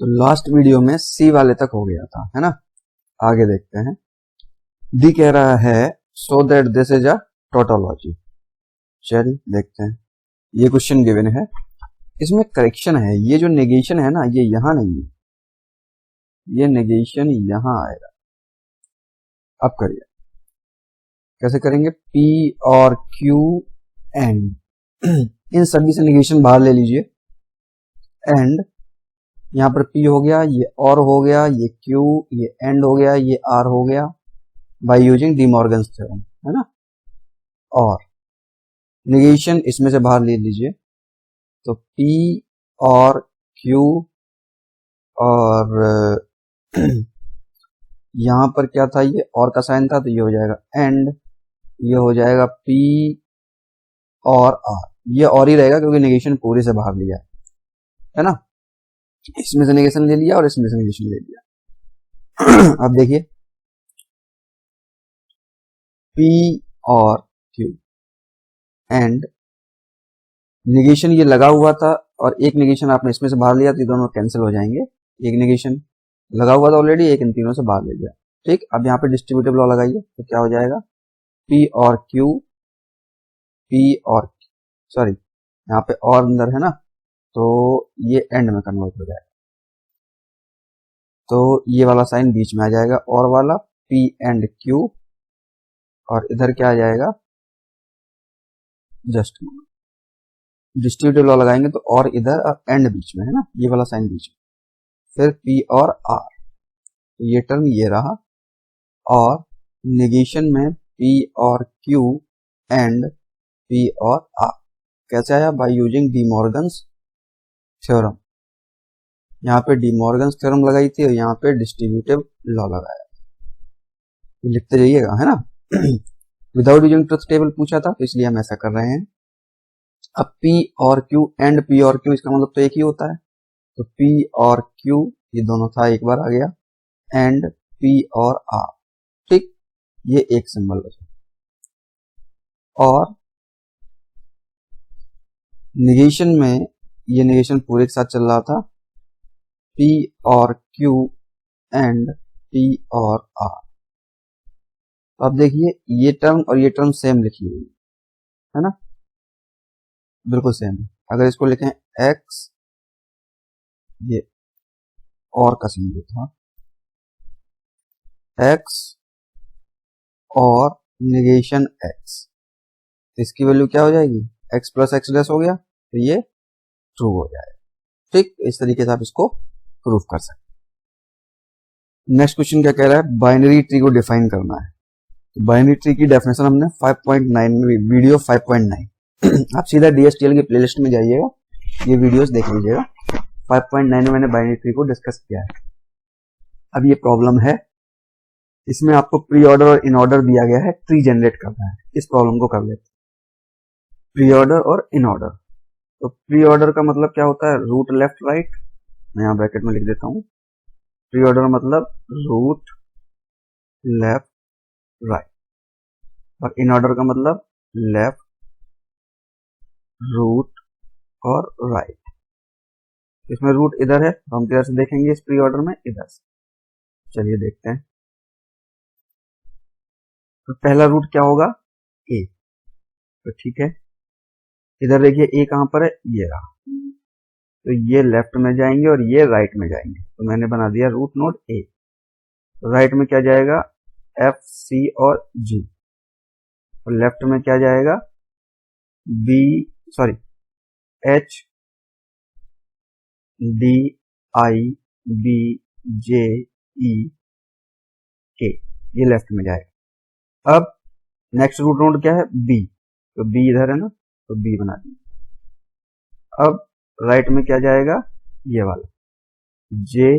तो last video में सी वाले तक हो गया था, है ना। आगे देखते हैं। डी कह रहा है so that this is a tautology. चलिए देखते हैं। ये क्वेश्चन गिवन है, इसमें करेक्शन है। ये जो नेगेशन है ना, ये यहां नहीं है, ये नेगेशन यहां आएगा। अब करिए, कैसे करेंगे। P और Q एंड इन सभी से नेगेशन बाहर ले लीजिए। एंड यहाँ पर P हो गया, ये और हो गया, ये Q, ये एंड हो गया, ये R हो गया, by using D Morgan's theorem, है ना। और नेगेशन इसमें से बाहर ले लीजिए, तो P और Q और यहां पर क्या था, ये और का साइन था, तो ये हो जाएगा एंड, ये हो जाएगा P और R। ये और ही रहेगा क्योंकि नेगेशन पूरे से बाहर लिया है ना। इसमें से नेगेशन ले लिया और इसमें से नेगेशन ले लिया। अब देखिए P और Q एंड नेगेशन ये लगा हुआ था और एक नेगेशन आपने इसमें से बाहर लिया, तो ये दोनों कैंसिल हो जाएंगे। एक नेगेशन लगा हुआ था ऑलरेडी, एक इन तीनों से बाहर ले लिया। ठीक, अब यहाँ पे डिस्ट्रीब्यूटिव लॉ लगाइए, तो क्या हो जाएगा P और Q, P और सॉरी यहाँ पे और अंदर है ना, तो ये एंड में कन्वर्ट हो जाएगा, तो ये वाला साइन बीच में आ जाएगा और वाला P एंड Q, और इधर क्या आ जाएगा जस्ट डिस्ट्रीब्यूटिव लॉ लगाएंगे तो और इधर एंड बीच में है ना, ये वाला साइन बीच में, फिर P और R, तो ये टर्म ये रहा। और नेगेशन में P और Q एंड P और R कैसे आया, by using D Morgan's theorem. यहाँ पे डी मॉर्गन्स थ्योरम लगाई थी और यहाँ पे डिस्ट्रीब्यूटिव लॉ लगाया, लिखते जाइएगा, है ना। विदाउट यूजिंग ट्रुथ टेबल पूछा था, तो इसलिए हम ऐसा कर रहे हैं। अब P और Q एंड P और Q, इसका मतलब तो एक ही होता है, तो P और Q ये दोनों था, एक बार आ गया, एंड P और R। ठीक, ये एक सिंबल बचा। और नेगेशन में ये नेगेशन पूरे के साथ चल रहा था, P और Q एंड P और R। तो अब देखिए ये टर्म और ये टर्म सेम लिखी हुई है ना, बिल्कुल सेम। अगर इसको लिखें x, ये और का सिंबल था, x और नेगेशन x, इसकी वैल्यू क्या हो जाएगी, x प्लस एक्स डैश हो गया, तो ये ट्रू हो जाएगा। ठीक, इस तरीके से आप इसको प्रूफ कर सकते हैं। नेक्स्ट क्वेश्चन क्या कह रहा है, बाइनरी ट्री को डिफाइन करना है। तो बाइनरी ट्री की डेफिनेशन हमने 5.9 में, वीडियो 5.9 आप सीधा DSTL की प्लेलिस्ट में जाइएगा, ये वीडियोस देख लीजिएगा। 5.9 में मैंने बाइनरी ट्री को डिस्कस किया है। अब ये प्रॉब्लम है, इसमें आपको प्री ऑर्डर और इन ऑर्डर दिया गया है, ट्री जनरेट करना है। इस प्रॉब्लम को कर लेते हैं, प्री ऑर्डर और इन ऑर्डर। तो प्री ऑर्डर का मतलब क्या होता है, रूट लेफ्ट राइट, मैं यहाँ ब्रैकेट में लिख देता हूँ। प्री ऑर्डर मतलब रूट लेफ्ट राइट, और इन ऑर्डर का मतलब लेफ्ट रूट और राइट। इसमें रूट इधर है, तो हम किधर से देखेंगे इस प्री ऑर्डर में, इधर से। चलिए देखते हैं। तो पहला रूट क्या होगा, ए, तो ठीक है। इधर देखिए ए कहां पर है, ये रहा, तो ये लेफ्ट में जाएंगे और ये राइट में जाएंगे, तो मैंने बना दिया रूट नोड ए। तो राइट में क्या जाएगा, एफ, सी और जी, और लेफ्ट में क्या जाएगा, बी, सॉरी एच, डी, आई, बी, जे, ई, के, ये लेफ्ट में जाएगा। अब नेक्स्ट रूट नोड क्या है, बी, तो बी इधर है ना, तो बी बना दिया। अब राइट में क्या जाएगा, ये वाला जे,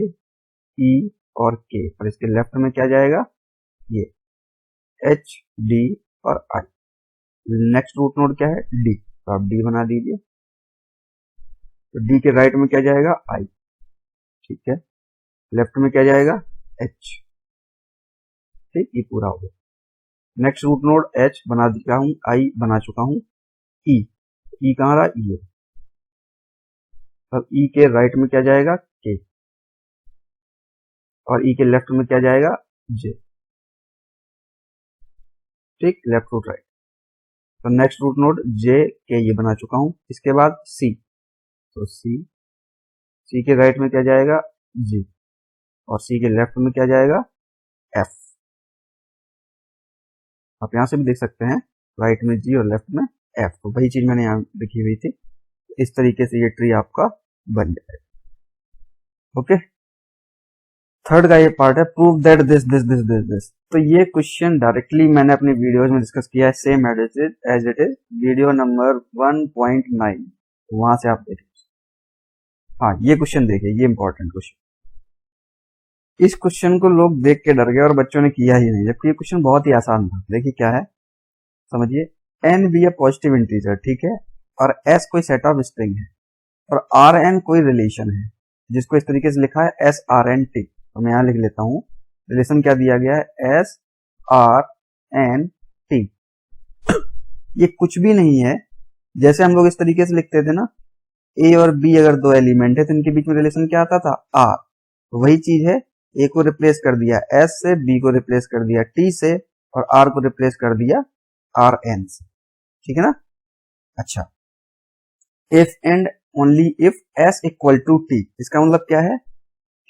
ई और के, और इसके लेफ्ट में क्या जाएगा, ये एच, डी और आई। नेक्स्ट रूट नोड क्या है, डी, तो आप डी बना दीजिए। तो डी के राइट में क्या जाएगा, आई, ठीक है। लेफ्ट में क्या जाएगा, एच, ठीक, ये पूरा हो गया। नेक्स्ट रूट नोड एच बना दिया हूं, आई बना चुका हूं, ई, ई कहां रहा, ये। अब ई के राइट में क्या जाएगा, के, और ई के लेफ्ट में क्या जाएगा, जे। ठीक, लेफ्ट रूट राइट। तो नेक्स्ट रूट नोड जे के ये बना चुका हूं। इसके बाद सी, तो सी के राइट में क्या जाएगा, जी, और सी के लेफ्ट में क्या जाएगा, एफ। आप यहां से भी देख सकते हैं, राइट में जी और लेफ्ट में एफ। तो वही चीज मैंने यहाँ लिखी हुई थी। इस तरीके से ये ट्री आपका बन जाएगा। ओके, थर्ड का ये पार्ट है, prove that this this this this this. तो ये क्वेश्चन डायरेक्टली मैंने अपनी वीडियोस में डिस्कस किया है, same as it is video number 1.9, वहां से आप देखिए। हाँ, ये क्वेश्चन देखिए, ये इंपॉर्टेंट क्वेश्चन। इस क्वेश्चन को लोग देख के डर गए और बच्चों ने किया ही नहीं, जबकि ये क्वेश्चन बहुत ही आसान था। देखिए क्या है, समझिए। एन बी ए पॉजिटिव इंटीजर, ठीक है, और एस कोई सेट ऑफ स्ट्रिंग है, और आर एन कोई रिलेशन है, जिसको इस तरीके से लिखा है एस आर एन टी। तो मैं यहां लिख लेता हूं, रिलेशन क्या दिया गया है, एस आर एन टी। ये कुछ भी नहीं है, जैसे हम लोग इस तरीके से लिखते थे ना, ए और बी अगर दो एलिमेंट है तो इनके बीच में रिलेशन क्या आता था, आर। तो वही चीज है, ए को रिप्लेस कर दिया एस से, बी को रिप्लेस कर दिया टी से, और आर को रिप्लेस कर दिया आर एन से। ठीक है ना। अच्छा, if and only if S equal to T, इसका मतलब क्या है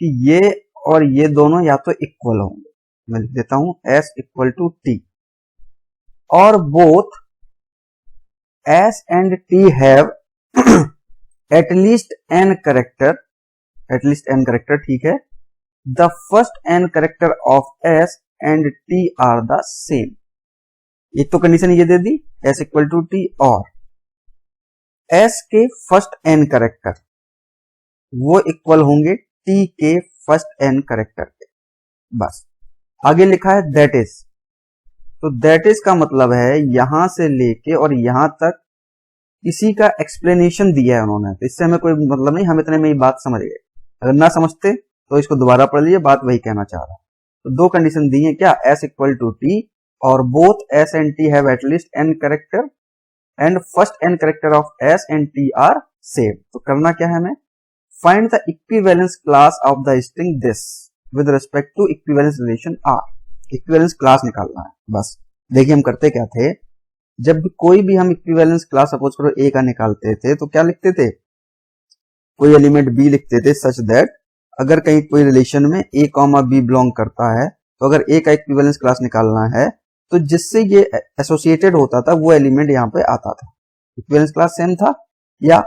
कि ये और ये दोनों या तो इक्वल होंगे। मैं लिख देता हूं एस इक्वल टू टी, और both S and T have at least n character, at least n character, ठीक है। The first n character of S and T are the same. एक तो कंडीशन ये दे दी, एस इक्वल टू टी, और S के फर्स्ट एन कैरेक्टर वो इक्वल होंगे टी के फर्स्ट एन कैरेक्टर के। बस, आगे लिखा है दैट इज। तो दैट इज का मतलब है यहां से लेके और यहां तक इसी का एक्सप्लेनेशन दिया है उन्होंने। तो इससे हमें कोई मतलब नहीं, हम इतने में ही बात समझ गए। अगर ना समझते तो इसको दोबारा पढ़ लीजिए, बात वही कहना चाह रहा। तो दो कंडीशन दी है, क्या, एस इक्वल टू टी, और both S and T have at least n character, and first n character of S and T are same. तो करना क्या है हमें, find the equivalence class of the string this with respect to equivalence relation R. Equivalence class निकालना है बस। देखिए हम करते क्या थे, जब भी कोई भी हम इक्विवेलेंस क्लास सपोज करो ए का निकालते थे तो क्या लिखते थे, कोई एलिमेंट बी लिखते थे, सच दैट अगर कहीं कोई रिलेशन में ए कॉमा बी बिलोंग करता है, तो अगर ए का इक्विवेलेंस क्लास निकालना है तो जिससे ये एसोसिएटेड होता था वो एलिमेंट यहाँ पे आता था। इक्विवेलेंस क्लास सेम था। या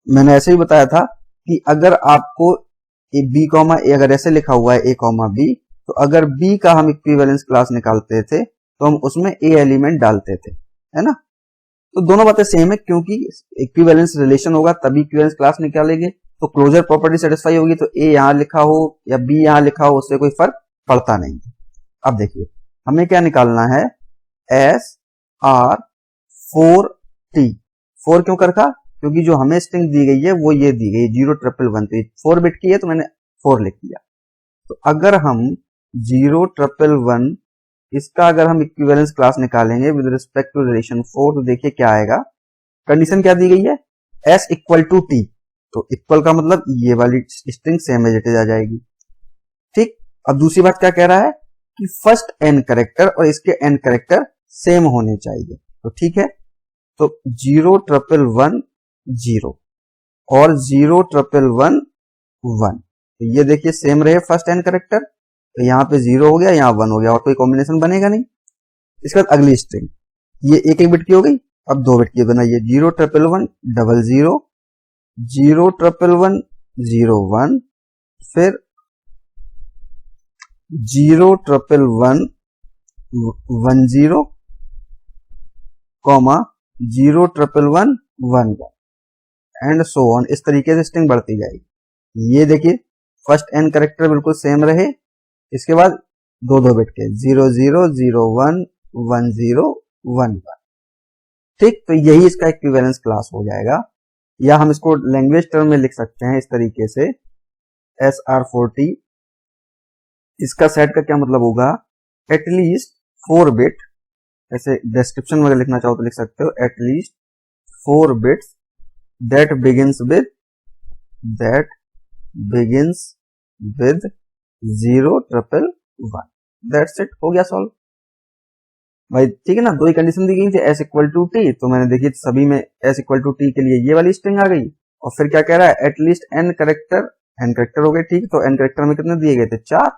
मैंने ऐसे ही बताया था कि अगर आपको बी कॉमा ए अगर ऐसे लिखा हुआ है ए कॉमा बी, तो अगर बी का हम इक्विवेलेंस क्लास निकालते थे तो हम उसमें ए एलिमेंट डालते थे, है ना। तो दोनों बातें सेम है, क्योंकि इक्विवेलेंस रिलेशन होगा तभी इक्विवेलेंस क्लास निकालेंगे। तो क्लोजर प्रॉपर्टी सेटिस्फाई होगी, तो ए यहां लिखा हो या बी यहां लिखा हो उससे कोई फर्क पड़ता नहीं। अब देखिए हमें क्या निकालना है, एस आर 4 टी। 4 क्यों कर रखा, क्योंकि जो हमें स्ट्रिंग दी गई है वो ये दी गई 011, तो 4 बिट की है तो मैंने 4 लिख दिया। तो अगर हम 011 इसका अगर हम इक्विवेलेंस क्लास निकालेंगे विद रिस्पेक्ट टू रिलेशन 4, तो देखिए क्या आएगा। कंडीशन क्या दी गई है, एस इक्वल टू टी, तो इक्वल का मतलब ये वाली string same as it is आ जाएगी। ठीक, अब दूसरी बात क्या कह रहा है कि फर्स्ट एन कैरेक्टर और इसके एन कैरेक्टर सेम होने चाहिए। तो ठीक है, तो 011 0 और 011 1, तो ये देखिए सेम रहे फर्स्ट एन कैरेक्टर, तो यहाँ पे 0 हो गया, यहाँ 1 हो गया, और कोई कॉम्बिनेशन बनेगा नहीं। इसके बाद अगली स्ट्रिंग, ये एक एक बिट की हो गई, अब 2 बिट की बनाइए, 011 00 011 01, फिर 011 10 कॉमा 011 11 एंड सो ऑन। इस तरीके से स्ट्रिंग बढ़ती जाएगी। ये देखिए फर्स्ट एन कैरेक्टर बिल्कुल सेम रहे, इसके बाद 2 बिट के 00 01 10 11। ठीक, तो यही इसका इक्विवेलेंस क्लास हो जाएगा। या हम इसको लैंग्वेज टर्म में लिख सकते हैं इस तरीके से, SR40, इसका सेट का क्या मतलब होगा, एटलीस्ट 4 बिट, ऐसे डिस्क्रिप्शन में लिखना चाहो तो लिख सकते हो, at least 4 bits that begins with 0 triple 1, that's it, हो गया सॉल्व भाई। ठीक है ना, दो ही कंडीशन दी गई थी, एस इक्वल टू टी, तो मैंने देखी सभी में एस इक्वल टू टी के लिए ये वाली स्ट्रिंग आ गई। और फिर क्या कह रहा है, एटलीस्ट एन करेक्टर हो गए। ठीक, तो एन करेक्टर में कितने दिए गए थे, 4।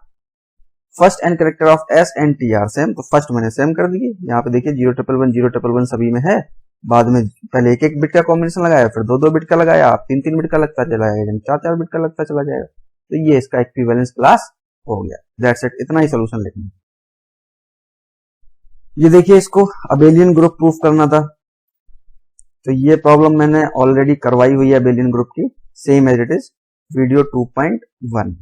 First n character of S and T are same, तो फर्स्ट मैंने सेम कर दिए। यहाँ पे देखिए 0 सभी में है, बाद में पहले एक एक बिट का कॉम्बिनेशन लगाया, फिर दो दो बिट का लगाया, 3 3 बिट का लगता चला जाएगा, 4 4 बिट का लगता चला जाएगा। तो ये इसका इक्विवेलेंस क्लास हो गया, दैट्स इट, इतना ही सोल्यूशन लिखना। ये देखिए, इसको अबेलियन ग्रुप प्रूफ करना था, तो ये प्रॉब्लम मैंने ऑलरेडी करवाई हुई है अबेलियन ग्रुप की, same as it is video 2.1।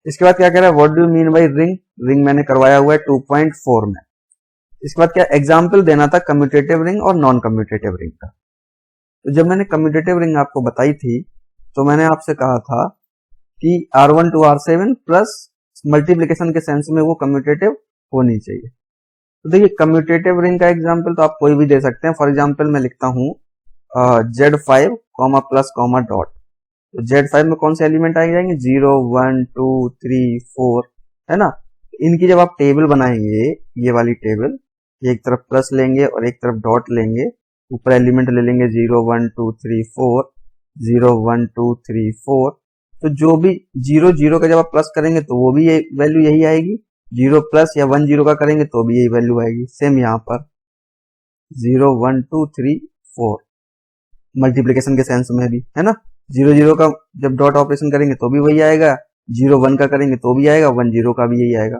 इसके बाद क्या कह रहा है, what do you mean by ring मैंने करवाया हुआ है 2.4 में। इसके बाद क्या एग्जाम्पल देना था कम्यूटेटिव रिंग और नॉन कम्यूटेटिव रिंग का। तो जब मैंने कम्यूटेटिव रिंग आपको बताई थी, तो मैंने आपसे कहा था कि R1 to R7 plus multiplication के सेंस में वो कम्यूटेटिव होनी चाहिए। तो देखिए, कम्यूटेटिव रिंग का एग्जाम्पल तो आप कोई भी दे सकते हैं। फॉर एग्जाम्पल मैं लिखता हूं Z5 comma plus comma dot, तो Z5 में कौन से एलिमेंट आ जाएंगे, 0 1 2 3 4, है ना। इनकी जब आप टेबल बनाएंगे, ये वाली टेबल, एक तरफ प्लस लेंगे और एक तरफ डॉट लेंगे, ऊपर एलिमेंट ले लेंगे 0 1 2 3 4, 0 1 2 3 4, तो जो भी 0 0 का जब आप प्लस करेंगे तो वो भी वैल्यू यही आएगी, 0 प्लस या 1 0 का करेंगे तो भी यही वैल्यू आएगी। सेम यहाँ पर 0 1 2 3 4 मल्टीप्लीकेशन के सेंस में भी, है ना। 0 0 का जब डॉट ऑपरेशन करेंगे तो भी वही आएगा, 0 1 का करेंगे तो भी आएगा, 1 0 का भी यही आएगा।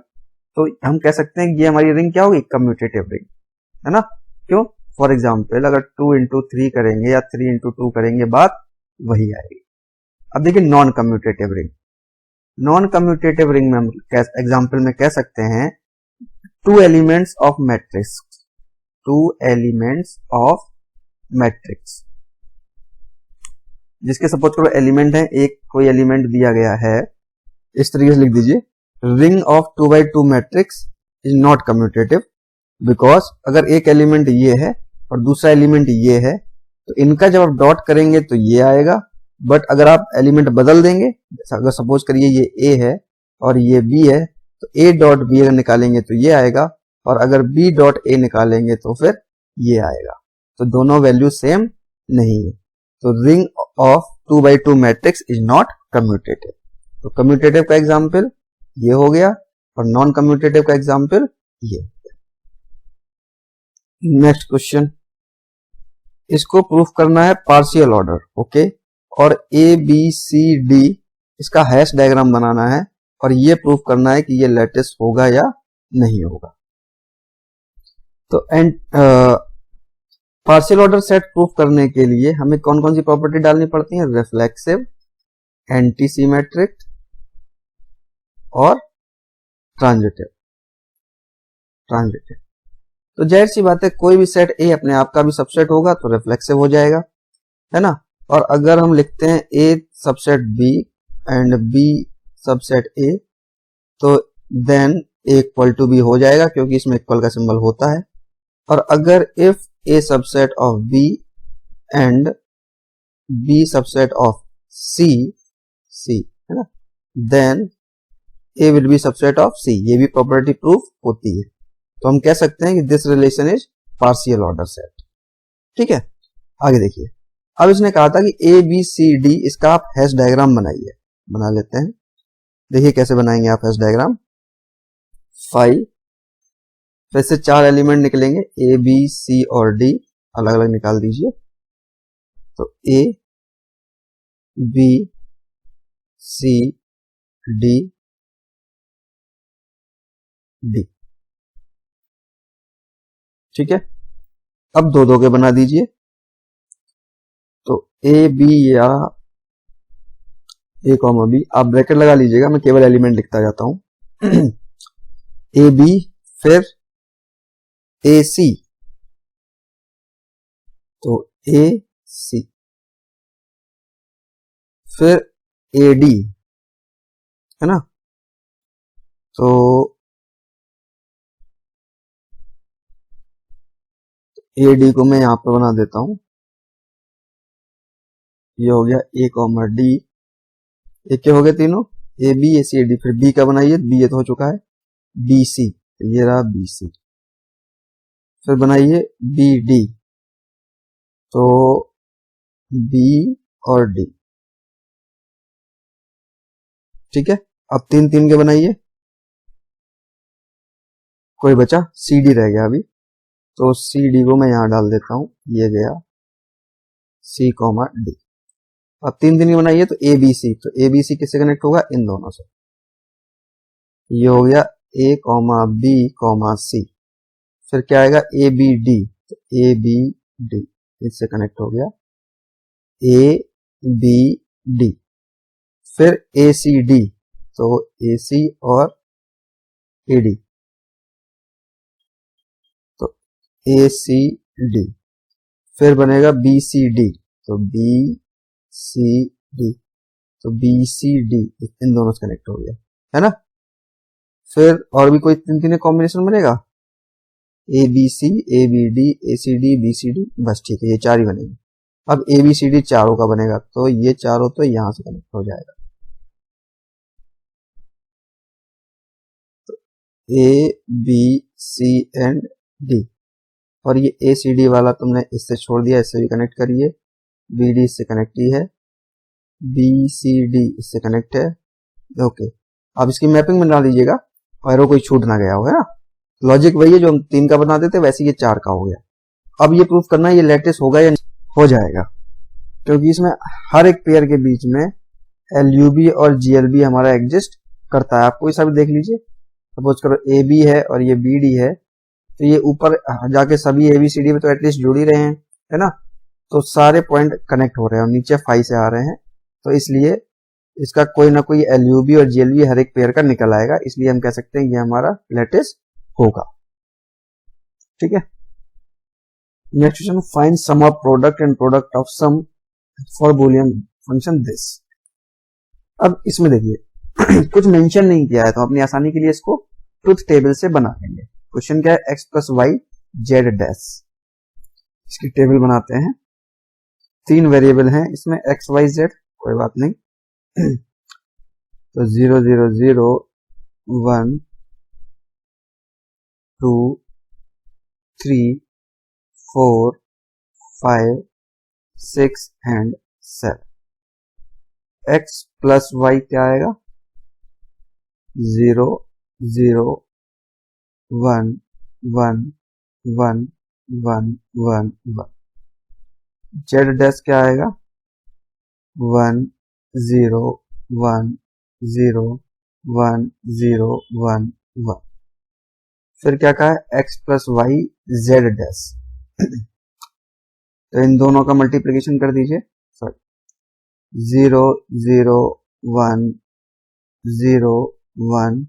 तो हम कह सकते हैं कि ये हमारी रिंग क्या होगी, कम्यूटेटिव रिंग, है ना। क्यों, फॉर एग्जाम्पल अगर 2 into 3 करेंगे या 3 into 2 करेंगे, बात वही आएगी। अब देखिए non commutative ring, non commutative ring में हम एग्जाम्पल में कह सकते हैं 2 elements of matrix, 2 elements of matrix, जिसके सपोज करो एलिमेंट है, एक कोई एलिमेंट दिया गया है, इस तरीके से लिख दीजिए, ring of 2 by 2 matrix is not commutative, because अगर एक एलिमेंट ये है और दूसरा एलिमेंट ये है, तो इनका जब आप डॉट करेंगे तो ये आएगा, बट अगर आप एलिमेंट बदल देंगे, अगर सपोज करिए ये ए है और ये बी है, तो ए डॉट बी अगर निकालेंगे तो ये आएगा, और अगर बी डॉट ए निकालेंगे तो फिर ये आएगा, तो दोनों वैल्यू सेम नहीं है। तो ring of 2 by 2 matrix is not commutative. तो कम्यूटेटिव का एग्जाम्पल ये हो गया और नॉन कम्यूटेटिव का एग्जाम्पल ये। नेक्स्ट क्वेश्चन, इसको प्रूफ करना है पार्शियल ऑर्डर, ओके, और ए बी सी डी इसका हैश डायग्राम बनाना है और ये प्रूफ करना है कि ये लेटेस्ट होगा या नहीं होगा। तो पार्शियल ऑर्डर सेट प्रूफ करने के लिए हमें कौन कौन सी प्रॉपर्टी डालनी पड़ती है, रिफ्लेक्सिव, एंटी सिमेट्रिक और ट्रांजिटिव। तो जाहिर सी बात है, कोई भी सेट ए अपने आप का भी सबसेट होगा तो रिफ्लेक्सिव हो जाएगा, है ना। और अगर हम लिखते हैं A subset B and B subset A, तो then A equal to B हो जाएगा, क्योंकि इसमें इक्वल का सिंबल होता है। और अगर if A subset of B and B subset of C, है ना, then A will be subset of C, ये भी प्रॉपर्टी प्रूफ होती है। तो हम कह सकते हैं कि this relation is partial order set. ठीक है, आगे देखिए। अब इसने कहा था कि ए बी सी डी, इसका आप हैश डायग्राम बनाइए, बना लेते हैं। देखिए कैसे बनाएंगे आप हैश डायग्राम। 5 फिर से 4 एलिमेंट निकलेंगे, ए बी सी और डी अलग अलग निकाल दीजिए। तो A B C D D, ठीक है। अब दो दो के बना दीजिए, तो ए बी या ए कॉमा बी, आप ब्रैकेट लगा लीजिएगा, मैं केवल एलिमेंट लिखता जाता हूं। ए बी फिर ए सी, तो ए सी फिर ए डी, है ना। तो ए डी को मैं यहां पर बना देता हूं, ये हो गया ए कॉमा डी, एक के हो गए तीनों, A B A C A D, फिर बी का बनाइए, बी ये तो हो चुका है, बी सी, तो ये रहा बी सी। फिर बनाइए बी डी, तो बी और डी, ठीक है। अब 3 3 के बनाइए, कोई बचा, सी डी रह गया अभी, तो सी डी को मैं यहां डाल देता हूं, ये गया सी कॉमा डी। अब 3 3 के बनाइए, तो ए बी सी, तो ए बी सी किससे कनेक्ट होगा, इन दोनों से। ये हो गया ए कॉमा बी कॉमा सी। फिर क्या आएगा, ए बी डी, तो ए बी डी इससे कनेक्ट हो गया, ए बी डी। फिर ए सी डी, तो ए सी और ए डी, तो ए सी डी। फिर बनेगा बी सी डी, तो बी सी डी, तो बी सी डी इन दोनों से कनेक्ट हो गया, है ना। फिर और भी कोई 3 3 कॉम्बिनेशन बनेगा, A B C, A B D, A C D, B C D, बस ठीक है, ये 4 ही बनेंगे। अब ए बी सी डी चारों का बनेगा, तो ये चारों तो यहां से कनेक्ट हो जाएगा, तो A B C and D. और ये ए सी डी वाला तुमने इससे छोड़ दिया, इससे भी कनेक्ट करिए, बी डी इससे कनेक्ट ही है, बी सी डी इससे कनेक्ट है, ओके। अब इसकी मैपिंग बना लीजिएगा, एरो कोई छूट ना गया हो, है ना। लॉजिक वही है जो हम 3 का बनाते थे, वैसे ये 4 का हो गया। अब ये प्रूफ करना है ये लैटिस होगा या हो जाएगा, क्योंकि इसमें हर एक पेयर के बीच में एलयूबी और जीएलबी हमारा एग्जिस्ट करता है। आप कोई सा भी देख लीजिए, सपोज करो ए बी है और ये बी डी है, तो ये ऊपर जाके सभी ए बी सी डी में तो एटलीस्ट जुड़ ही रहे हैं, है ना। तो सारे पॉइंट कनेक्ट हो रहे हैं और नीचे 5 से आ रहे हैं, तो इसलिए इसका कोई ना कोई एलयूबी और जीएलबी हर एक पेयर का निकल आएगा, इसलिए हम कह सकते हैं ये हमारा लैटिस होगा, ठीक है। Next question, find sum of product and product of sum for Boolean function this. अब इसमें देखिए कुछ मेंशन नहीं किया है, तो अपनी आसानी के लिए इसको ट्रुथ टेबल से बना लेंगे। क्वेश्चन क्या है, X plus Y Z dash, इसकी टेबल बनाते हैं। 3 वेरिएबल हैं इसमें, एक्स वाई जेड, कोई बात नहीं। तो 0 0 0 1 2 3 4 5 6 एंड 7। एक्स प्लस वाई क्या आएगा, 0 0 1 1 1 1 1 1। जेड डैश क्या आएगा, 1 0 1 0 1 0 1 1। फिर क्या कहा है, X plus Y Z dash, तो इन दोनों का मल्टीप्लिकेशन कर दीजिए, सॉरी 0 0 1 0 1,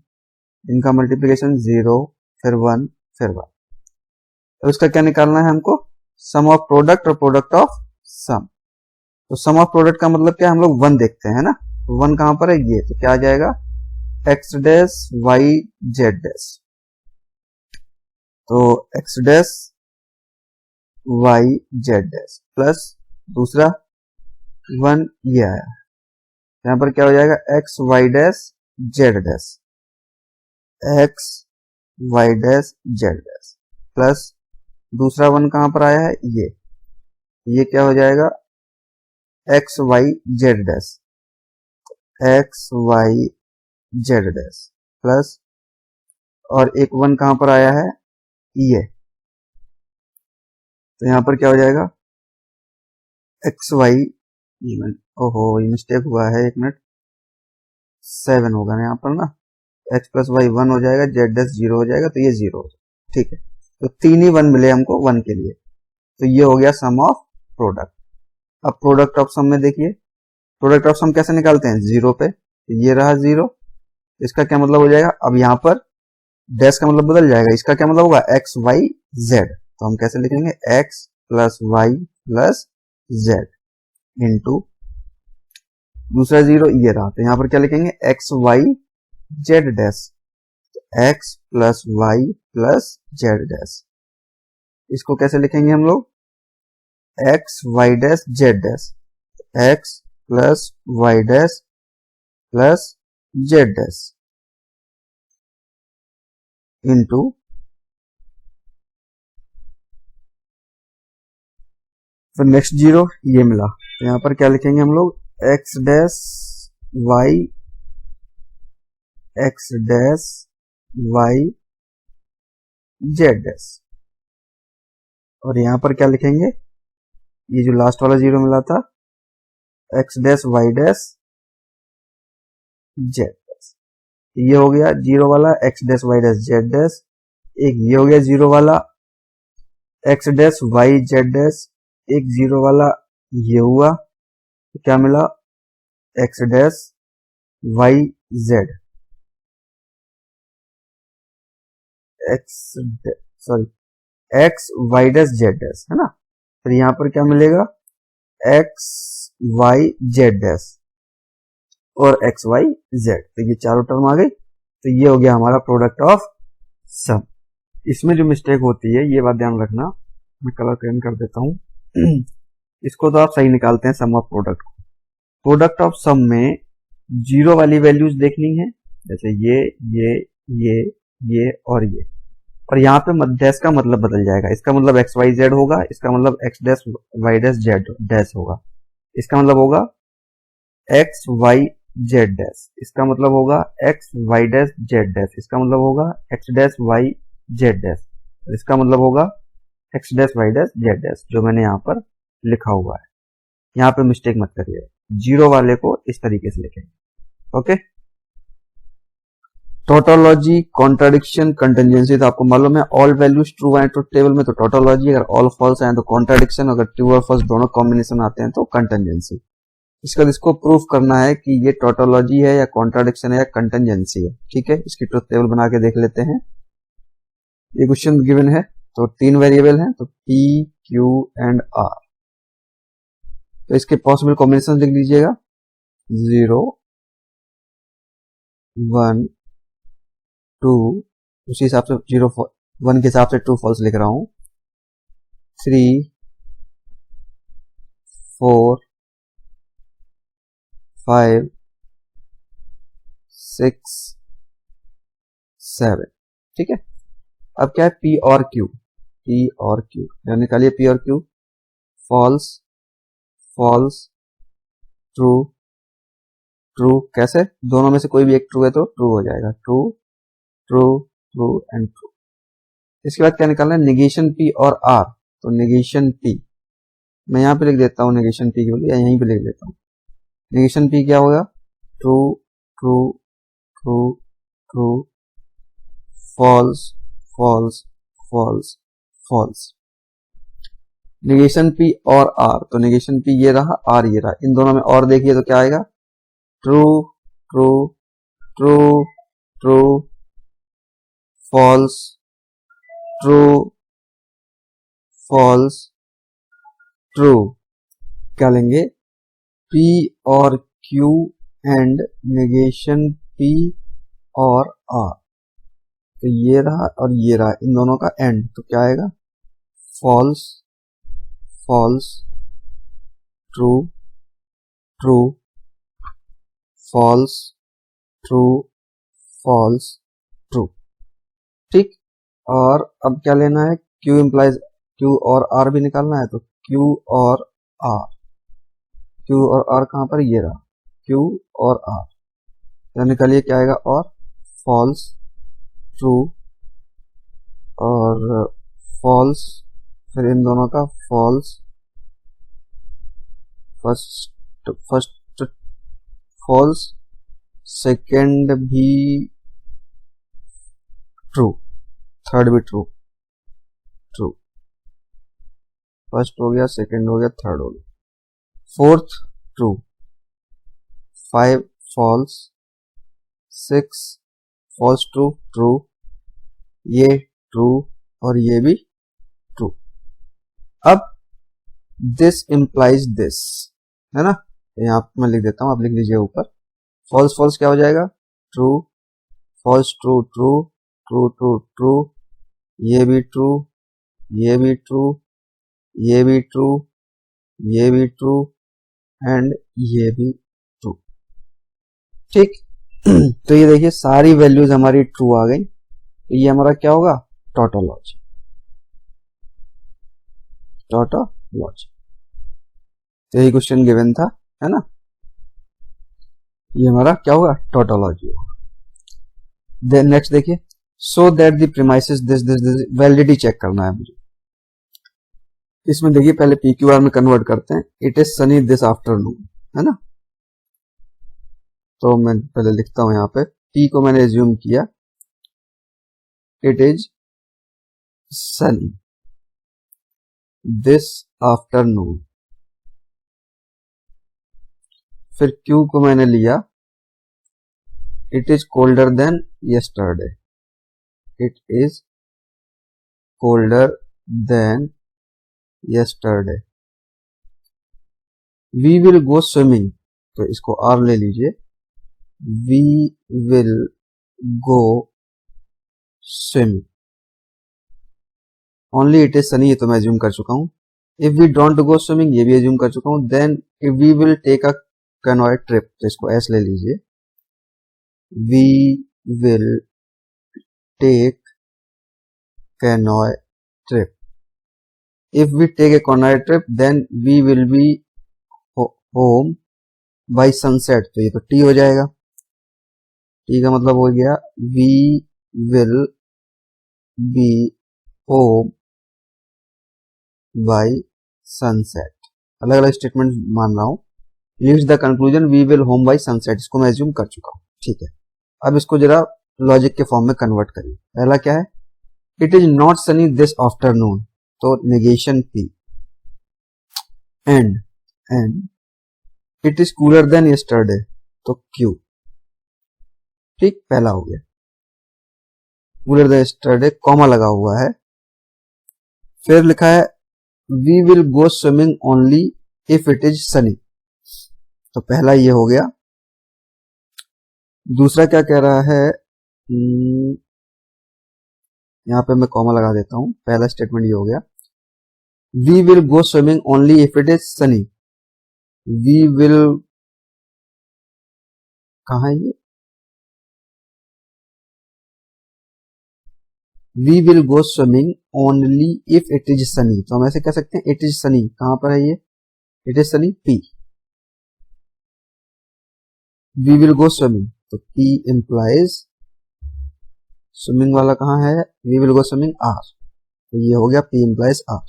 इनका मल्टीप्लिकेशन 0 फिर 1 फिर 1। तो इसका क्या निकालना है हमको, सम ऑफ प्रोडक्ट और प्रोडक्ट ऑफ सम। तो सम ऑफ प्रोडक्ट का मतलब क्या, हम लोग 1 देखते हैं ना, 1 कहां पर है, ये, तो क्या आ जाएगा, X dash Y Z dash, तो X dash Y Z dash plus दूसरा 1 ये आया, यहां पर क्या हो जाएगा, X Y dash Z dash, X Y dash Z dash plus दूसरा 1 कहां पर आया है, ये क्या हो जाएगा, X Y Z dash, X Y Z dash plus, और एक 1 कहां पर आया है, ये, तो यहां पर क्या हो जाएगा, एक्स वाई, ओहो ये मिस्टेक हुआ है, 1 मिनट, 7 होगा ना यहाँ पर ना, एक्स प्लस वाई 1 हो जाएगा, जेड डैश 0 हो जाएगा, तो ये 0 हो जाएगा, ठीक है। तो 3 ही 1 मिले हमको 1 के लिए, तो ये हो गया सम ऑफ प्रोडक्ट। अब प्रोडक्ट ऑफ सम में देखिए, प्रोडक्ट ऑफ सम कैसे निकालते हैं, 0 पे, तो ये रहा 0, इसका क्या मतलब हो जाएगा, अब यहाँ पर डैश का मतलब बदल जाएगा, इसका क्या मतलब होगा, एक्स वाई जेड, तो हम कैसे लिखेंगे, X plus Y plus Z into दूसरा 0 ये रहा, तो यहां पर क्या लिखेंगे, X Y Z dash, X plus Y plus Z dash. इसको कैसे लिखेंगे हम लोग, X Y dash Z dash, X plus Y dash plus Z dash into फिर नेक्स्ट जीरो ये मिला, तो यहाँ पर क्या लिखेंगे हम लोग X dash Y X dash Y Z dash, और यहाँ पर क्या लिखेंगे, ये जो लास्ट वाला जीरो मिला था X dash Y dash Z dash, ये हो गया जीरो वाला X dash Y dash Z dash, एक ये हो गया जीरो वाला X dash Y Z dash, एक जीरो वाला ये हुआ, तो क्या मिला X dash Y Z X sorry X Y dash Z dash है ना। फिर यहाँ पर क्या मिलेगा एक्स वाई जेड डैश और एक्स वाई जेड, तो ये चारों टर्म आ गई, तो ये हो गया हमारा प्रोडक्ट ऑफ सम। इसमें जो मिस्टेक होती है ये बात ध्यान रखना, मैं कलर चेंज कर देता हूँ इसको तो आप सही निकालते हैं सम ऑफ प्रोडक्ट को। प्रोडक्ट ऑफ सम में जीरो वाली वैल्यूज देखनी है, जैसे ये और यहाँ पे डैश का मतलब बदल जाएगा, इसका मतलब एक्स वाई जेड होगा, इसका मतलब X dash Y dash Z dash होगा, इसका मतलब होगा एक्स वाई जेड डैश, इसका मतलब होगा X Y dash Z dash, इसका मतलब होगा X dash Y Z dash, इसका मतलब होगा X dash Y dash Z dash, जो मैंने यहाँ पर लिखा हुआ है। यहाँ पे मिस्टेक मत करिए, जीरो वाले को इस तरीके से लिखेंगे। ओके, टोटोलॉजी, कॉन्ट्राडिक्शन, कंटिजेंसी तो आपको मालूम है, ऑल वैल्यूज ट्रू आए तो टेबल में तो टोटोलॉजी, अगर ऑल फॉल्स आए तो कॉन्ट्राडिक्शन, अगर ट्रू और फॉल्स दोनों कॉम्बिनेशन आते हैं तो कंटिजेंसी। इसका इसको प्रूफ करना है कि ये टोटोलॉजी है या कॉन्ट्राडिक्शन है या कंटिजेंसी है। ठीक है, इसकी ट्रुथ टेबल बना के देख लेते हैं। ये क्वेश्चन गिवन है, तो तीन वेरिएबल हैं, तो P, Q एंड R, तो इसके पॉसिबल कॉम्बिनेशन लिख लीजिएगा 0 1 2, उसी हिसाब से 0 1 के हिसाब से ट्रू फॉल्स लिख रहा हूं, 3 4 5 6 7। ठीक है, अब क्या है P और Q, निकालिए P और Q, false false true true, कैसे, दोनों में से कोई भी एक ट्रू है तो ट्रू हो जाएगा, true true true and true. इसके बाद क्या निकालना है, निगेशन P और R, तो निगेशन P मैं यहाँ पे लिख देता हूँ, निगेशन P के लिए यहीं पे लिख देता हूँ, निगेशन P क्या होगा, true true true true false false false false. Negation P और R, तो निगेशन P ये रहा, R ये रहा, इन दोनों में और देखिए तो क्या आएगा, true true true true false true false true. क्या लेंगे, P और Q एंड निगेशन P और R, तो ये रहा और ये रहा, इन दोनों का एंड, तो क्या आएगा, false false true true false true false true. ठीक, और अब क्या लेना है, Q इम्प्लाइज Q और R भी निकालना है, तो Q और R, Q और R कहां पर, ये रहा, Q और R, तो निकालिए क्या आएगा, और फॉल्स ट्रू और फॉल्स, फिर इन दोनों का फॉल्स, फर्स्ट फॉल्स, सेकेंड भी ट्रू, थर्ड भी ट्रू, ट्रू, फर्स्ट हो गया, सेकेंड हो गया, थर्ड हो गया, fourth true, 5 false, 6 false true true, ये ट्रू और ये भी ट्रू। अब दिस इंप्लाइज दिस, है ना, यहाँ मैं लिख देता हूं, आप लिख लीजिए ऊपर, फॉल्स फॉल्स क्या हो जाएगा, true, false true true true true true, ये भी ट्रू, ये भी ट्रू, ये भी ट्रू, ये भी ट्रू एंड ये भी ट्रू। ठीक, तो ये देखिए सारी वैल्यूज हमारी ट्रू आ गई, तो ये हमारा क्या होगा, टोटोलॉजी। टोटोलॉजी, तो यही क्वेश्चन गिवन था, है ना। ये हमारा क्या होगा, टोटोलॉजी होगा। देन नेक्स्ट देखिए, so that the premises this this this, validity check करना है मुझे। इसमें देखिए पहले PQR में कन्वर्ट करते हैं, it is sunny this afternoon, है ना। तो मैं पहले लिखता हूं यहाँ पे, P को मैंने एज्यूम किया, it is sunny this afternoon. फिर Q को मैंने लिया, it is colder than yesterday, it is colder than yesterday. We will go swimming, तो इसको R ले लीजिए, we will go swimming. Only it is sunny, ये तो मैं एज्यूम कर चुका हूं। If we don't go swimming, ये भी एज्यूम कर चुका हूं। Then if we will take a canoe trip, तो इसको S ले लीजिए, we will take canoe trip. If we take a canoe trip, then we will be home by sunset, तो ये तो T हो जाएगा। T का मतलब हो गया we will be home by sunset। अलग अलग स्टेटमेंट मान रहा हूं। Leads the conclusion we will home by sunset, इसको मैं एज्यूम कर चुका हूं, ठीक है। अब इसको जरा लॉजिक के फॉर्म में कन्वर्ट करिए। पहला क्या है, it is not sunny this afternoon, तो negation P। And it is cooler than yesterday, तो Q। ठीक, पहला हो गया। कूलर देन यस्टरडे, कॉमा लगा हुआ है। फिर लिखा है we will go swimming only if it is sunny, तो पहला ये हो गया। दूसरा क्या कह रहा है, यहां पे मैं कॉमा लगा देता हूं। पहला स्टेटमेंट ये हो गया, we will go swimming only if it is sunny. We will, कहां है ये, we will go swimming only if it is sunny, तो हम ऐसे कह सकते हैं इट इज सनी, कहां पर है ये, it is sunny P। We will go swimming, तो P इंप्लाइज, स्विमिंग वाला कहां है, we will go swimming R, तो ये हो गया P इंप्लाइज R।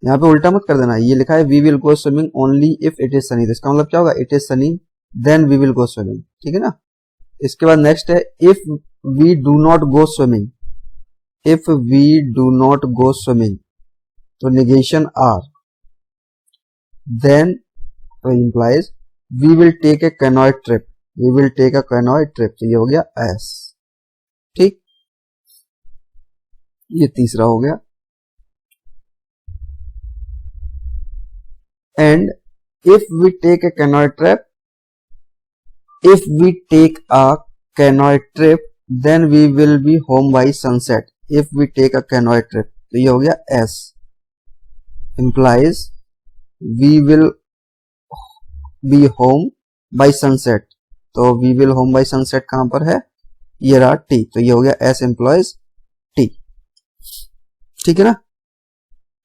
यहाँ पे उल्टा मत कर देना, ये लिखा है we will go swimming only if it is sunny, तो इसका मतलब क्या होगा, it is sunny then we will go swimming, ठीक है ना। इसके बाद नेक्स्ट है if we do not go swimming, if we do not go swimming, तो negation R, then implies we will take a canoe trip, we will take a canoe trip, तो ये हो गया S, ठीक। ये तीसरा हो गया। And if we take a canoe trip, if we take a canoe trip, then we will be home by sunset. If we take a canoe trip, तो ये हो गया S, implies we will be home by sunset, तो we will home by sunset कहां पर है, ये रहा T, तो ये हो गया S implies T, ठीक है ना।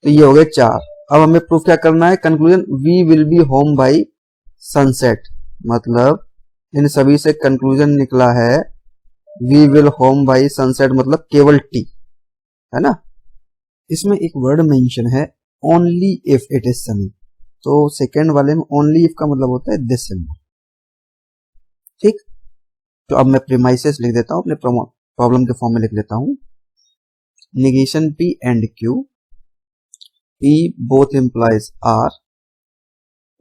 तो ये हो गए 4। अब हमें प्रूफ क्या करना है, conclusion we will be home by sunset, मतलब इन सभी से कंक्लूजन निकला है we will home by sunset, मतलब केवल T, है ना। इसमें एक वर्ड मेंशन है only if it is sunny, तो सेकेंड वाले में ओनली इफ का मतलब होता है दिस सिंबल, ठीक। तो अब मैं प्रीमाइसेस लिख देता हूं, अपने प्रॉब्लम के फॉर्म में लिख लेता हूं, negation P and Q, P both implies R,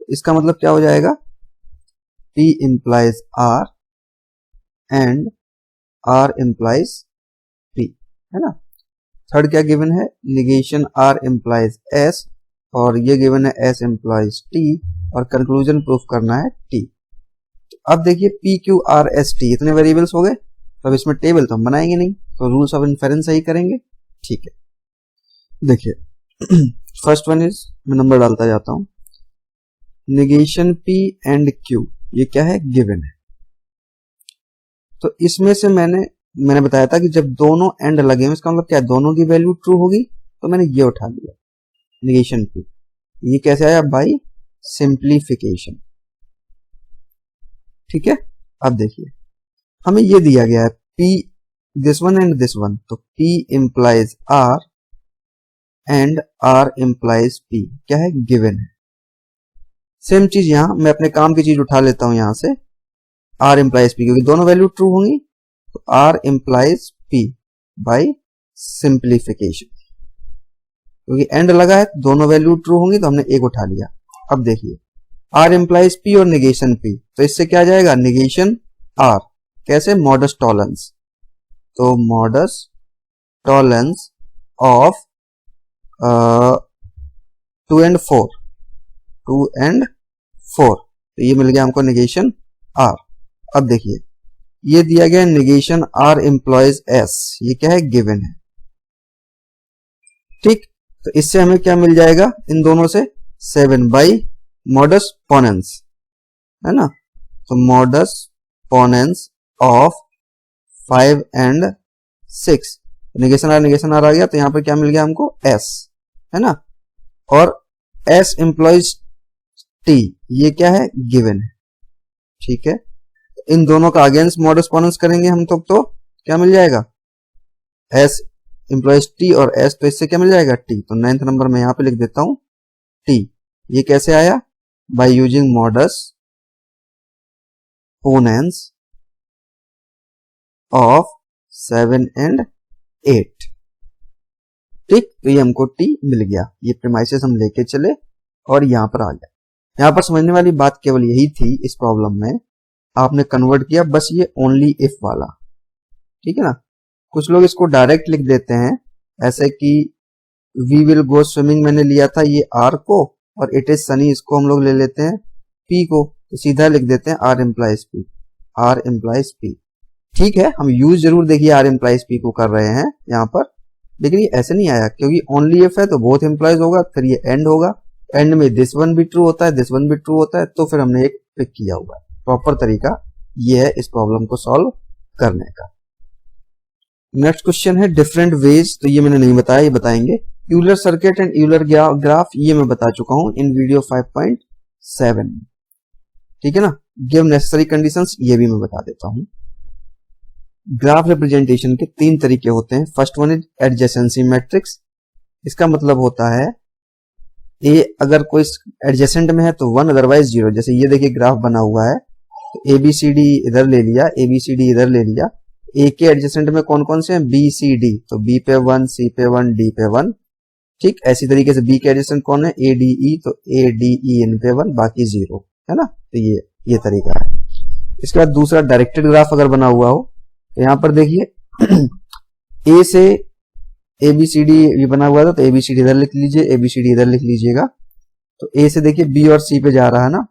इसका मतलब क्या हो जाएगा, P implies R and R implies P, है ना। थर्ड क्या गिवन है, नेगेशन R implies S, और ये गिवन है S implies T, और कंक्लूजन प्रूफ करना है T। अब देखिए P Q R S T इतने वेरिएबल्स हो गए, तो अब इसमें टेबल तो हम बनाएंगे नहीं, तो रूल्स ऑफ इन्फेरेंस ही करेंगे, ठीक है। देखिए फर्स्ट वन इज, मैं नंबर डालता जाता हूं, नेगेशन P एंड Q, ये क्या है, गिवन है, तो इसमें से मैंने बताया था कि जब दोनों एंड लगे हैं इसका मतलब क्या, दोनों की वैल्यू ट्रू होगी, तो मैंने ये उठा लिया नेगेशन p। ये कैसे आया, बाई सिंप्लीफिकेशन। ठीक है, अब देखिए हमें ये दिया गया है p this one and this one, तो p implies r and r implies p क्या है, गिवन है। सेम चीज यहां मैं अपने काम की चीज उठा लेता हूं यहां से, r इंप्लाइज p, क्योंकि दोनों वैल्यू ट्रू होंगी, तो r implies p by simplification, क्योंकि एंड लगा है दोनों वैल्यू ट्रू होंगी तो हमने एक उठा लिया। अब देखिए r इंप्लाइज p और नेगेशन p, तो इससे क्या आ जाएगा, नेगेशन r, कैसे, मॉडस टॉलेंस, तो modus Tollens of 2 and 4, 2 and 4, तो ये मिल गया हमको नेगेशन r। अब देखिए ये दिया गया नेगेशन r इंप्लॉइज s, ये क्या है, गिवन है। ठीक, तो इससे हमें क्या मिल जाएगा, इन दोनों से 7 बाई मॉडस पोनेंस, है ना, तो modus ponens of 5 and 6, negation R आ गया, तो यहां पर क्या मिल गया हमको, s, है ना, और s इंप्लॉइज t, ये क्या है, गिवन है। ठीक है, इन दोनों का अगेंस्ट मॉडस पोनेंस करेंगे हम तो क्या मिल जाएगा, s इंप्लॉइज t और s, तो इससे क्या मिल जाएगा, t, तो 9th नंबर में यहां पे लिख देता हूं t। ये कैसे आया, by using modus ponens of 7 and 8। ठीक, तो ये हमको t मिल गया, ये प्रीमाइसेस हम लेके चले और यहां पर आ गया। यहां पर समझने वाली बात केवल यही थी इस प्रॉब्लम में, आपने कन्वर्ट किया बस ये ओनली इफ वाला। ठीक है ना, कुछ लोग इसको डायरेक्ट लिख देते हैं ऐसे कि वी विल गो स्विमिंग मैंने लिया था ये r को, और इट इज सनी इसको हम लोग ले लेते हैं p को, तो सीधा लिख देते हैं r implies p, r implies p। ठीक है, हम यूज जरूर देखिए r इंप्लाइज p को कर रहे हैं यहाँ पर, लेकिन ये ऐसे नहीं आया क्योंकि ओनली इफ है तो बोथ इंप्लाइज होगा, फिर ये एंड होगा, एंड में दिस वन भी ट्रू होता है, दिस वन भी ट्रू होता है, तो फिर हमने एक पिक किया हुआ है। प्रॉपर तरीका ये है इस प्रॉब्लम को सॉल्व करने का। नेक्स्ट क्वेश्चन है डिफरेंट वेज, तो ये मैंने नहीं बताया, ये बताएंगे। Euler circuit and Euler graph, ये मैं बता चुका हूं इन वीडियो 5.7। ठीक है ना, गिव नेसेसरी कंडीशंस, ये भी मैं बता देता हूं। ग्राफ रिप्रेजेंटेशन के 3 तरीके होते हैं। First one is adjacency matrix, इसका मतलब होता है ए अगर कोई एडजेसेंट में है तो 1 अदरवाइज 0। जैसे ये देखिए ग्राफ बना हुआ है, ए बी सी डी इधर ले लिया, ए बी सी डी इधर ले लिया, ए के एडजेसेंट में कौन कौन से हैं, बी सी डी, तो बी पे 1, सी पे 1, डी पे 1। ठीक, ऐसी तरीके से बी के एडजेसेंट कौन है, ए डी ई, तो ए डी ई इन पे 1 बाकी 0, है ना, तो ये तरीका है। इसके बाद दूसरा डायरेक्टेड ग्राफ अगर बना हुआ हो, तो यहां पर देखिए ए से ए बी सी डी ये बना हुआ था, तो ए बी सी डी इधर लिख लीजिए, ए बी सी डी इधर लिख लीजिएगा। तो ए से देखिए बी और सी पे जा रहा है ना,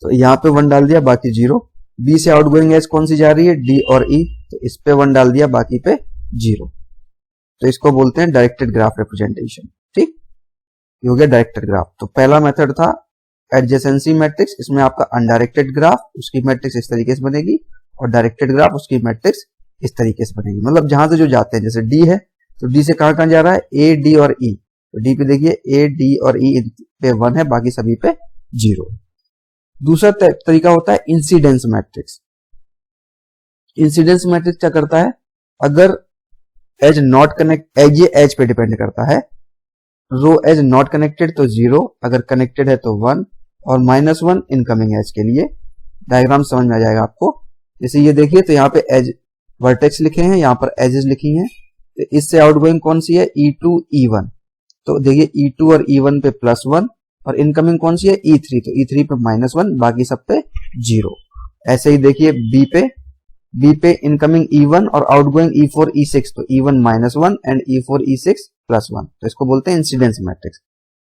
तो यहाँ पे 1 डाल दिया बाकी 0। बी से आउटगोइंग एज कौन सी जा रही है, डी और ई, तो इस पे 1 डाल दिया बाकी पे 0। तो इसको बोलते हैं डायरेक्टेड ग्राफ रिप्रेजेंटेशन। ठीक, ये हो गया डायरेक्टेड ग्राफ। तो पहला मेथड था एडजेसेंसी मैट्रिक्स, इसमें आपका अनडायरेक्टेड ग्राफ, उसकी मैट्रिक्स इस तरीके से बनेगी, और डायरेक्टेड ग्राफ उसकी मैट्रिक्स इस तरीके से बनेगी। मतलब जहां से जो जाते हैं, जैसे डी है तो डी से कहां जा रहा है, ए डी और ई, तो डी पे देखिए ए डी और ई पे 1 है बाकी सभी पे 0। दूसरा तरीका होता है इंसिडेंस मैट्रिक्स। इंसिडेंस मैट्रिक्स क्या करता है, अगर एज नॉट कनेक्ट, ये एज पे डिपेंड करता है, रो एज नॉट कनेक्टेड तो 0, अगर कनेक्टेड है तो 1, और -1 इनकमिंग एज के लिए। डायग्राम समझ में आ जाएगा आपको। जैसे ये देखिए तो यहाँ पे एज वर्टेक्स लिखे हैं, यहाँ पर एजेस लिखी हैं, तो इससे आउटगोइंग कौन सी है, E2 E1, तो देखिए E2 और E1 पे +1, और इनकमिंग कौन सी है, E3, तो E3 पे -1 बाकी सब पे 0। ऐसे ही देखिए B पे इनकमिंग E1 और आउटगोइंग E4 E6, तो E1 -1 एंड E4 E6 +1, तो इसको बोलते हैं इंसिडेंस मैट्रिक्स।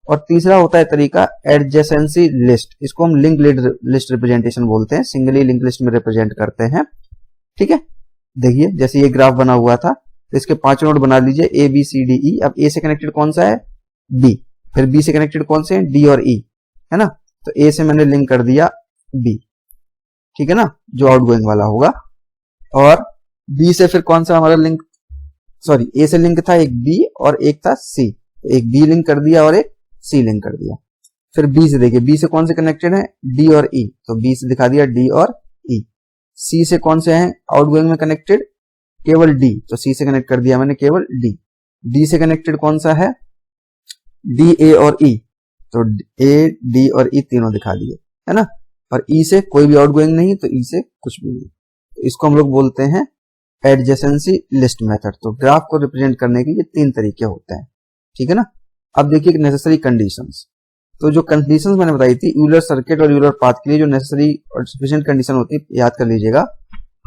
और तीसरा होता है तरीका एडजेसेंसी लिस्ट, इसको हम लिंक लिस्ट रिप्रेजेंटेशन बोलते हैं, सिंगली लिंक लिस्ट में रिप्रेजेंट करते हैं। ठीक है, देखिए जैसे ये ग्राफ बना हुआ था, तो इसके 5 नोड बना लीजिए, ए बी सी डी ई। अब ए से कनेक्टेड कौन सा है, बी, फिर बी से कनेक्टेड कौन से हैं, डी और ई, है ना, तो ए से मैंने लिंक कर दिया बी, ठीक है ना, जो आउटगोइंग वाला होगा। और बी से फिर कौन सा हमारा लिंक, सॉरी ए से लिंक था एक बी और एक था सी, एक बी लिंक कर दिया और एक सी लिंक कर दिया। फिर बी से देखिए, बी से कौन से कनेक्टेड है, डी और ई, तो बी से दिखा दिया डी और ई। सी से कौन से हैं आउटगोइंग में कनेक्टेड, केवल डी, तो सी से कनेक्ट कर दिया मैंने केवल डी। डी से कनेक्टेड कौन सा है, डी ए और ई, तो ए डी और ई तीनों दिखा दिए, है ना। और ई से कोई भी आउटगोइंग नहीं, तो ई से कुछ भी नहीं, तो इसको हम लोग बोलते हैं एडजेसेंसी लिस्ट मेथड। तो ग्राफ को रिप्रेजेंट करने के ये तीन तरीके होते हैं, ठीक है ना। अब देखिए नेसेसरी कंडीशंस, तो जो कंडीशंस मैंने बताई थी यूलर सर्किट और यूलर पाथ के लिए, जो नेसेसरी और सफिशिएंट कंडीशन होती है, याद कर लीजिएगा।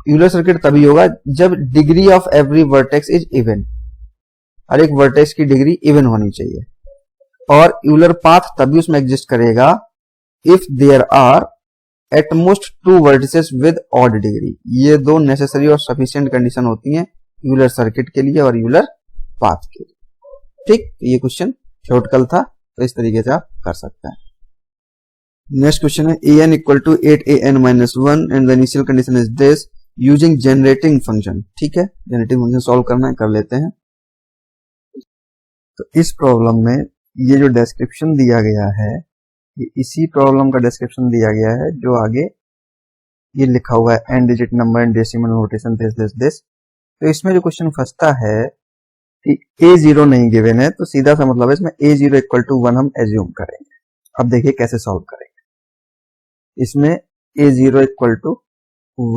यूलर सर्किट तभी होगा जब degree of every vertex is even, हर एक वर्टेक्स की डिग्री इवन होनी चाहिए। और यूलर पाथ तभी उसमें एग्जिस्ट करेगा if there are at most 2 vertices with odd degree. ये दो नेसेसरी और सफिशिएंट कंडीशन होती हैं यूलर सर्किट के लिए और यूलर पाथ के लिए, ठीक। ये क्वेश्चन थ्योरेटिकल था, तो इस तरीके से आप कर सकते हैं। नेक्स्ट क्वेश्चन है an equal to 8an-1 and the initial condition is this using generating function, ठीक है। जनरेटिंग फंक्शन सॉल्व करना है, कर लेते हैं। तो इस प्रॉब्लम में ये जो डिस्क्रिप्शन दिया गया है, ये इसी प्रॉब्लम का डिस्क्रिप्शन दिया गया है जो आगे ये लिखा हुआ है n digit number and decimal notation this. तो इसमें जो क्वेश्चन फंसता है कि a0 नहीं गिवन है, तो सीधा सा मतलब है इसमें a0 इक्वल टू 1 हम एज्यूम करेंगे। अब देखिए कैसे सॉल्व करेंगे। इसमें a0 इक्वल टू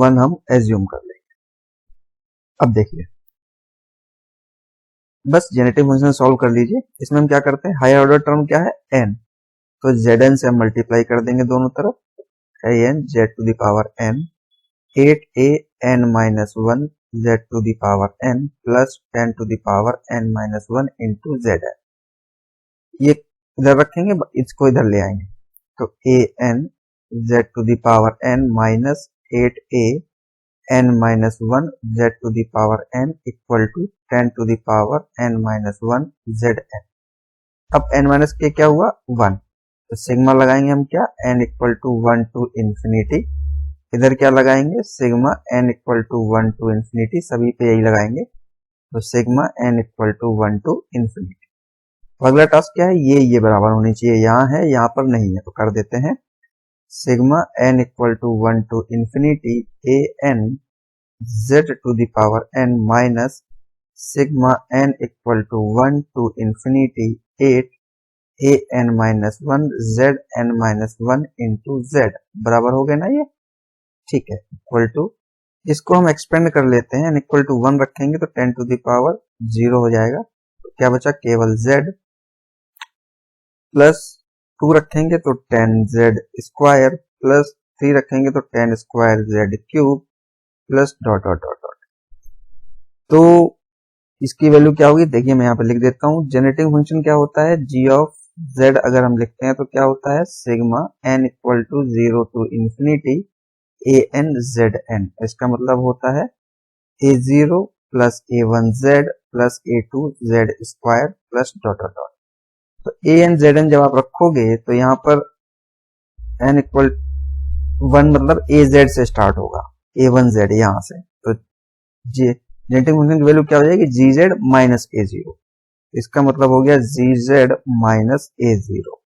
1 हम एज्यूम कर लेंगे। अब देखिए बस जेनेटिक फंक्शन सॉल्व कर लीजिए। इसमें हम क्या करते हैं, हायर ऑर्डर टर्म क्या है n, तो zn से हम मल्टीप्लाई कर देंगे दोनों तरफ, n z to the power n 8an-1 z to the power n plus 10 to the power n-1 into zn। ये इधर रखेंगे, इसको इधर ले आएंगे, तो an z to the power n minus 8an-1 z to the power n equal to 10 to the power n-1 zn। अब n minus के क्या हुआ 1, तो सिग्मा लगाएंगे हम क्या, n equal to 1 to infinity, इधर क्या लगाएंगे sigma n equal to 1 to infinity, सभी पे यही लगाएंगे, तो sigma n equal to 1 to infinity. अगला टास्क क्या है, ये बराबर होनी चाहिए, यहाँ है यहाँ पर नहीं है, तो कर देते हैं sigma n equal to 1 to infinity an z to the power n minus sigma n equal to 1 to infinity 8 an-1 zn-1 into z बराबर हो गया ना ये, ठीक है। इक्वल टू, इसको हम एक्सपेंड कर लेते हैं, इक्वल टू 1 रखेंगे तो 10 टू द पावर 0 हो जाएगा, तो क्या बचा केवल z, प्लस 2 रखेंगे तो 10z स्क्वायर, प्लस 3 रखेंगे तो 10 square z cube, plus dot dot dot dot. तो इसकी वैल्यू क्या होगी, देखिए मैं यहाँ पे लिख देता हूँ। जनरेटिंग फंक्शन क्या होता है, g ऑफ z अगर हम लिखते हैं तो क्या होता है sigma n equal to 0 to infinity an zn, इसका मतलब होता है a0 plus a1z plus a2z square plus dot dot dot. तो an zn जब आप रखोगे तो यहाँ पर n इक्वल 1 मतलब az से स्टार्ट होगा, a1z यहाँ से, तो जेनेटिक फंक्शन की वैल्यू क्या हो जाएगी gz माइनस a0, इसका मतलब हो गया gz minus a0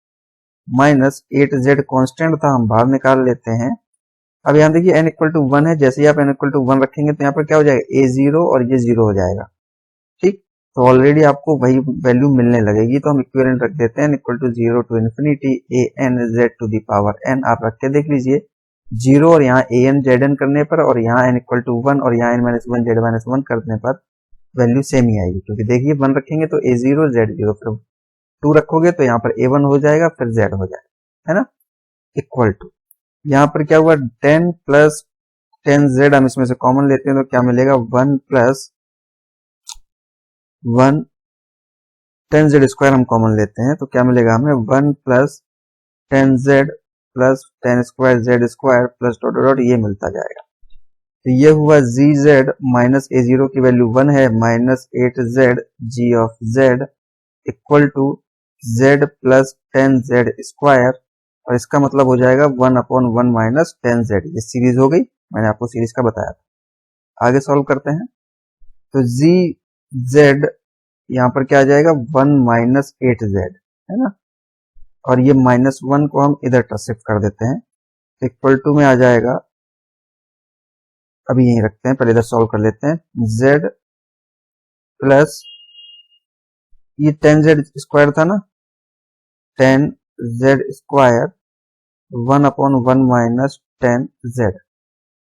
minus 8z constant था, हम बाहर निकाल लेते हैं। अब यहाँ देखिए n इक्वल टू 1 है, जैसे ही आप n इक्वल टू 1 रखेंगे तो यहाँ पर क्या हो जाएगा a0 और ये 0 हो जाएगा, ठीक। तो ऑलरेडी आपको वही वैल्यू मिलने लगेगी, तो हम इक्विवेलेंट रख देते हैं n equal to 0 to infinity an z to the power n। आप रख के देख लीजिए 0 और यहाँ an zn करने पर और यहाँ n इक्वल टू 1 और यहाँ n-1 z-1 करने पर वैल्यू सेम ही आएगी, क्योंकि देखिए 1 रखेंगे तो a0 z0, फिर 2 रखोगे तो यहाँ पर a1 हो जाएगा, फिर z हो जाएगा, है ना। इक्वल टू यहाँ पर क्या हुआ 10 प्लस 10z, हम इसमें से कॉमन लेते हैं तो क्या मिलेगा 1 प्लस 1 10z स्क्वायर हम कॉमन लेते हैं तो क्या मिलेगा हमें 1 plus 10z plus 10 square z square plus dot dot, ये मिलता जाएगा। तो ये हुआ gz माइनस a0 की वैल्यू 1 है, minus 8z g of z equal to z plus 10z square और इसका मतलब हो जाएगा 1/1 माइनस 10z। ये सीरीज हो गई, मैंने आपको सीरीज का बताया था। आगे सॉल्व करते हैं। तो z यहाँ पर क्या आ जाएगा 1 माइनस 8z, है ना, और ये -1 को हम इधर शिफ्ट कर देते हैं, इक्वल टू में आ जाएगा, अभी यहीं रखते हैं, पहले इधर सॉल्व कर लेते हैं, z प्लस ये 10z स्क्वायर था ना, 10z स्क्वायर 1/1 माइनस 10z।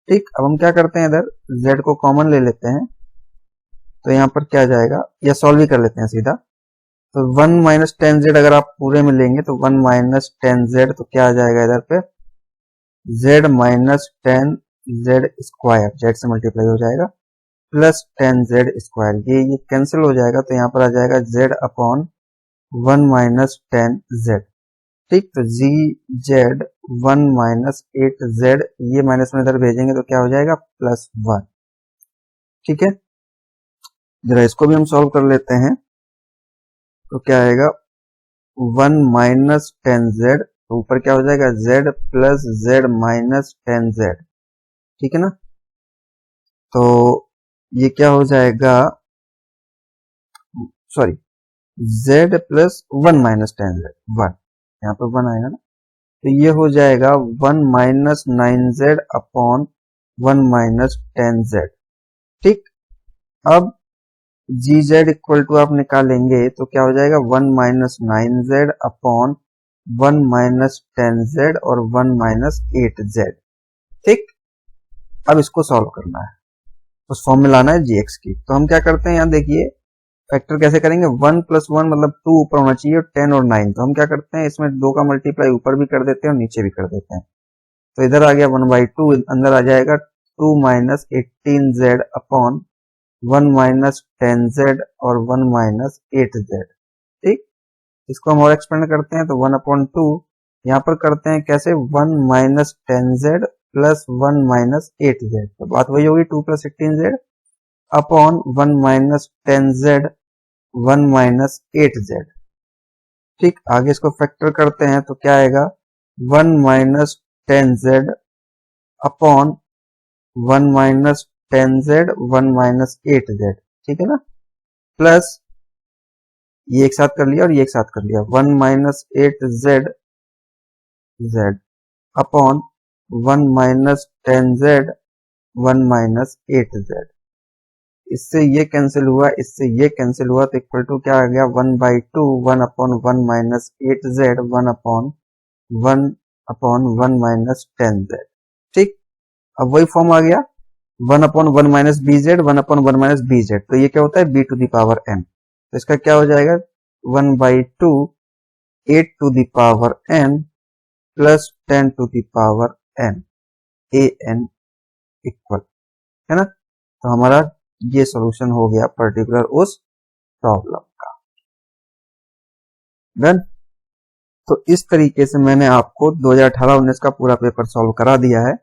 ठीक, अब हम क्या करते हैं, इधर z को कॉमन ले लेते हैं, तो यहाँ पर क्या जाएगा, या सॉल्व ही कर लेते हैं सीधा। तो 1 माइनस 10z अगर आप पूरे में लेंगे तो 1 माइनस 10z, तो क्या आ जाएगा इधर पे z minus 10z square, z से मल्टीप्लाई हो जाएगा, प्लस 10z स्क्वायर, ये कैंसिल हो जाएगा, तो यहाँ पर आ जाएगा z अपॉन 1 माइनस 10z। ठीक, तो z 1 माइनस 8z, ये माइनस में इधर भेजेंगे तो क्या हो जाएगा +1। ठीक है, जरा इसको भी हम सॉल्व कर लेते हैं। तो क्या आएगा 1 माइनस 10z, तो ऊपर क्या हो जाएगा z plus z minus 10z। ठीक है ना, तो ये क्या हो जाएगा, sorry, z plus 1 minus 10z, 1 यहाँ पर 1 आएगा ना, तो ये हो जाएगा 1 minus 9z upon 1 minus 10z। ठीक, अब gz इक्वल टू आप निकालेंगे तो क्या हो जाएगा 1 minus 9z upon 1 minus 10z और 1 माइनस 8z। ठीक, अब इसको सॉल्व करना है, उस फॉर्म में लाना है gx की। तो हम क्या करते हैं, यहाँ देखिए फैक्टर कैसे करेंगे, 1 प्लस 1 मतलब 2 ऊपर होना चाहिए, 10 और 9, तो हम क्या करते हैं इसमें 2 का मल्टीप्लाई ऊपर भी कर देते हैं और नीचे भी कर देते हैं। तो इधर आ गया 1/2, अंदर आ जाएगा 2 minus 18z upon 1 minus 10z और 1 माइनस 8z। ठीक, इसको हम और एक्सपेंड करते हैं, तो 1/2 यहाँ पर करते हैं कैसे, 1 minus 10z plus 1 minus 8z, तो बात वही होगी 2 plus 18z upon 1 minus 10z 1 minus 8z। ठीक, आगे इसको फैक्टर करते हैं तो क्या आएगा 1 minus 10z upon 1 minus 10z 1 minus 8z। ठीक है ना, प्लस ये एक साथ कर लिया और ये एक साथ कर लिया, 1 minus 8z z upon 1 minus 10z 1 minus 8z। इससे ये कैंसिल हुआ, इससे ये कैंसिल हुआ, तो इक्वल टू क्या आ गया 1/2 1/1 माइनस 8z 1/1 माइनस 10z। ठीक, अब वही फॉर्म आ गया 1/1 माइनस bz 1/1 माइनस bz, तो ये क्या होता है b to the power n, तो इसका क्या हो जाएगा 1/2 8 to the power n plus 10 to the power n an equal, है ना। तो हमारा ये सॉल्यूशन हो गया पर्टिकुलर उस प्रॉब्लम का। डन। तो इस तरीके से मैंने आपको 2018-19 का पूरा पेपर सॉल्व करा दिया है।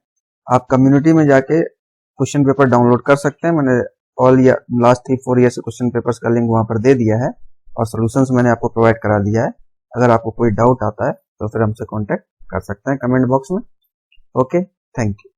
आप कम्युनिटी में जाके क्वेश्चन पेपर डाउनलोड कर सकते हैं, मैंने ऑल ईयर लास्ट 3-4 ईयर से क्वेश्चन पेपर्स का लिंक वहां पर दे दिया है और सॉल्यूशंस मैंने आपको प्रोवाइड करा दिया है। अगर आपको कोई डाउट आता है तो फिर हमसे कांटेक्ट कर सकते हैं कमेंट बॉक्स में। Okay, thank you.